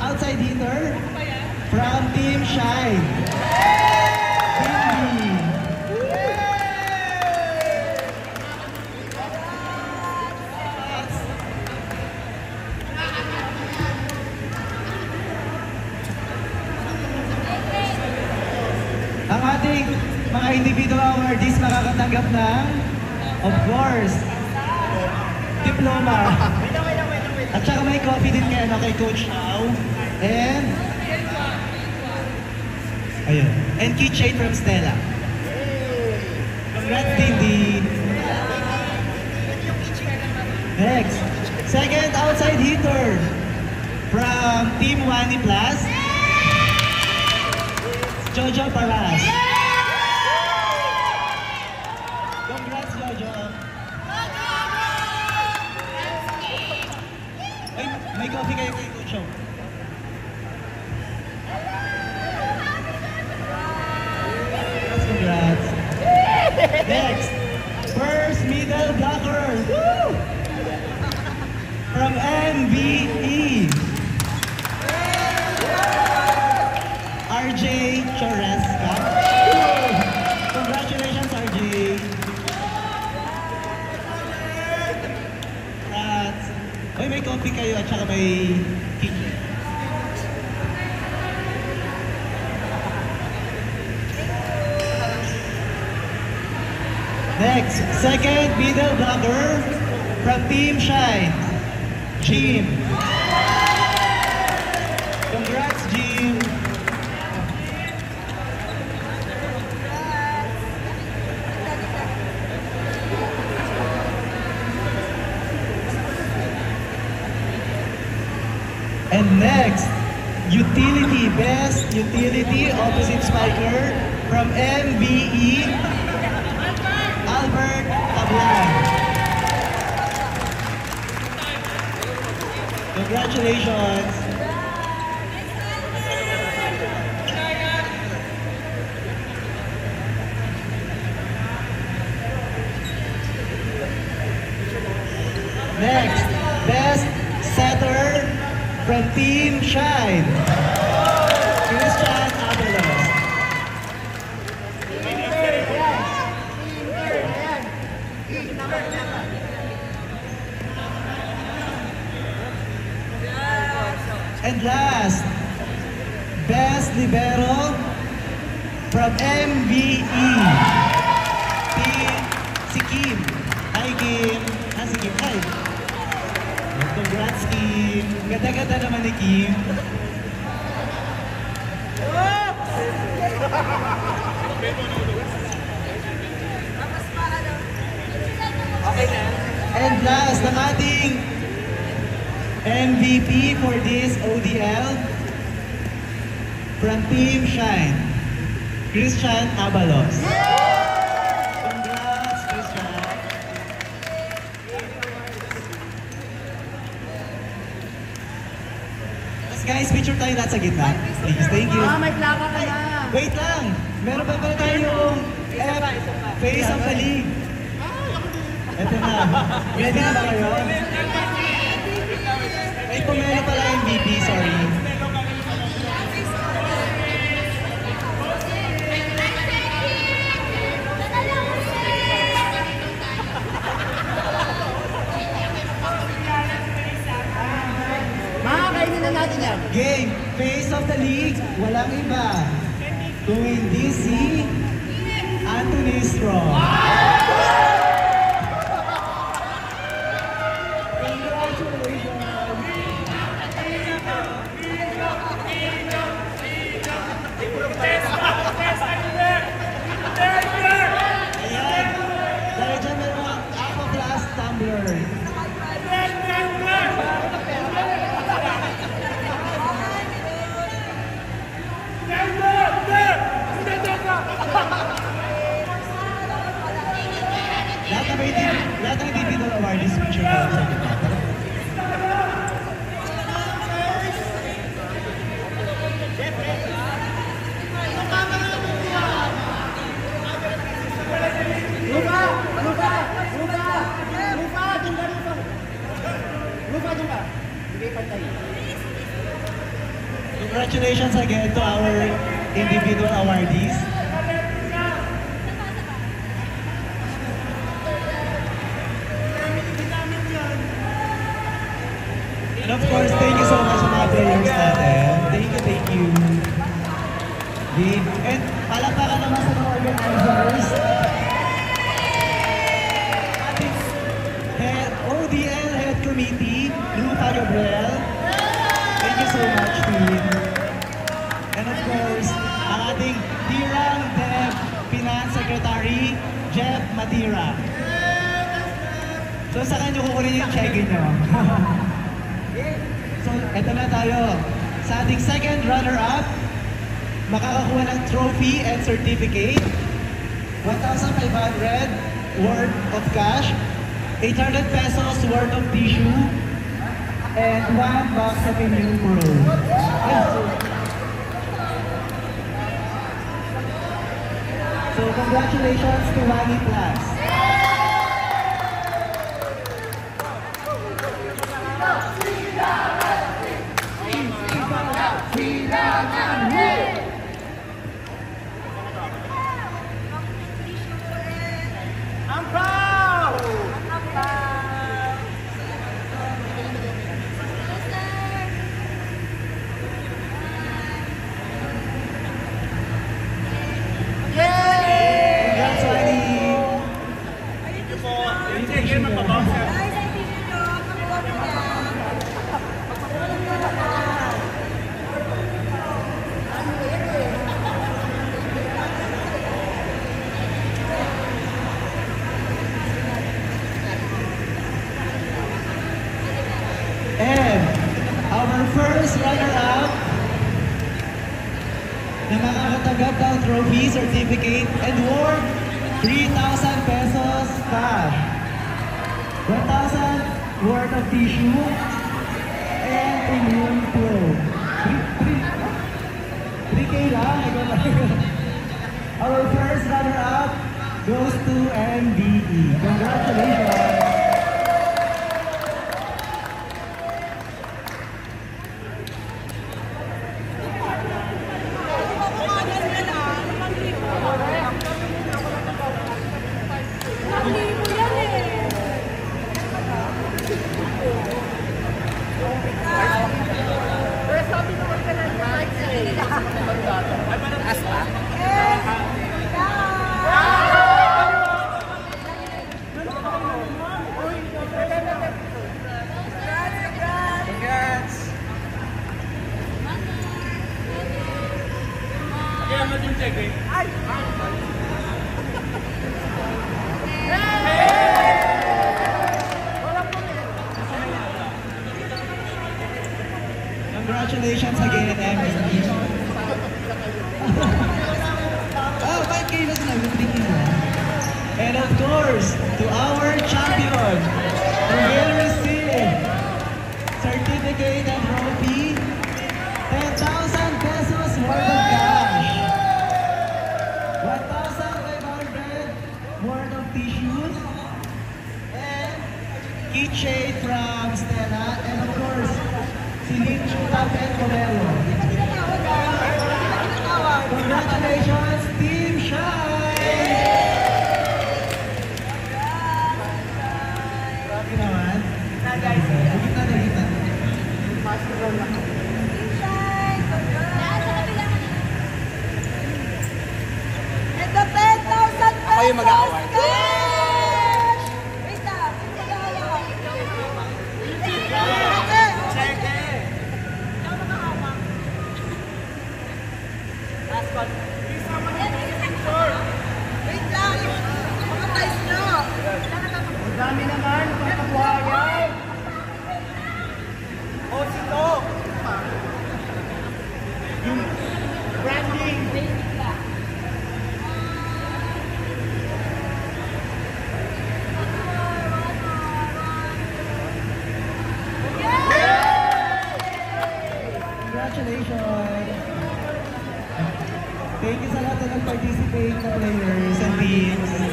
outside hitter from Team Shine. Cindy. Ang ating mga individual awardees makakatanggap ng, of course, diploma. At saka may coffee din kayo kay Coach Au. And ayun. And keychain from Stella. Congrats, Cindy. Next. Second outside hitter from Team Wani Plus. Jojo Paras. Congrats, Jojo. Ay, may coffee kayo kay Coach Au. Congrats. Next, first middle blocker. Woo! From MBE. RJ Choresca. Congratulations, RJ. Congrats. Uy, may coffee kayo at saka may keychain. Next, second middle blocker from Team Shine, Jim. Congrats, Jim. And next, utility, best utility opposite spiker from MBE, Albert Tablan. Congratulations. Next, best setter from Team Shine, Christian Avalos. And last, best libero from MBE, si Kim. Hi, Kim. Si Kim. Hi. Congrats, Kim. Ganda-ganda naman ni Kim. And last, ang ating MVP for this ODL from Team Shine, Christian Avalos. Congrats, Christian. Guys, picture tayo lahat sa gitna. Please, thank you. May plaka ka na. Wait lang. Meron pa pala tayong Face of the League. Ito na. Ready na ba kayo? May pumelo pala MVP, sorry. Makakainin na natin yan. Game, Face of the League, walang iba. Kung hindi si Anthony Strong. Lahat ng individual awardees picture ko sa gitna. Lupa, Bigay pantay. Congratulations again to our individual awardees. And of course, thank you so much sa mga players natin. Thank you. And palakpakan naman sa mga organizers. Ating ODL Head Committee, Ruta Gabriel. Thank you so much, team. And of course, ang ating Dirang Dev Finance Secretary, Jeff Matira. So sa kanya kukunin yung check-in nyo. So, eto na tayo. Sa ating second runner-up, makakakuha ng trophy and certificate, 1,500 worth of cash, 800 pesos worth of tissue, and 1 box of Immune Pro. So, congratulations to Wani Plus. I'm proud! Congrats, Wani! Thank you po. Sige, magpapausa. And our first runner-up na makakatanggap ng trophy, certificate, and worth 3,000 pesos cash, 1,000 worth of tissue, and Immune Pro. 3K lang. Our first runner-up goes to MDE. Congratulations! Congratulations again, MSD. Oh, ba't kayo na sinabi? And of course, to our champion, who will receive certificate and trophy, 10,000 pesos worth of cash, 1,500 worth of tissues, and keychain from Stella, and of course, si Lincho Tapet Comelo. Congratulations, Team Shine! Grabe naman. Dagita. And the 10,000 Ako yung mag-a-award. cash! Wait lang. Cheque! Last one. Wait lang. Mga ties na. Ang dami naman, pagkabuhayan. O, sito. Yung branding. Congratulations! Thank you sa lahat na nag-participate na players and teams.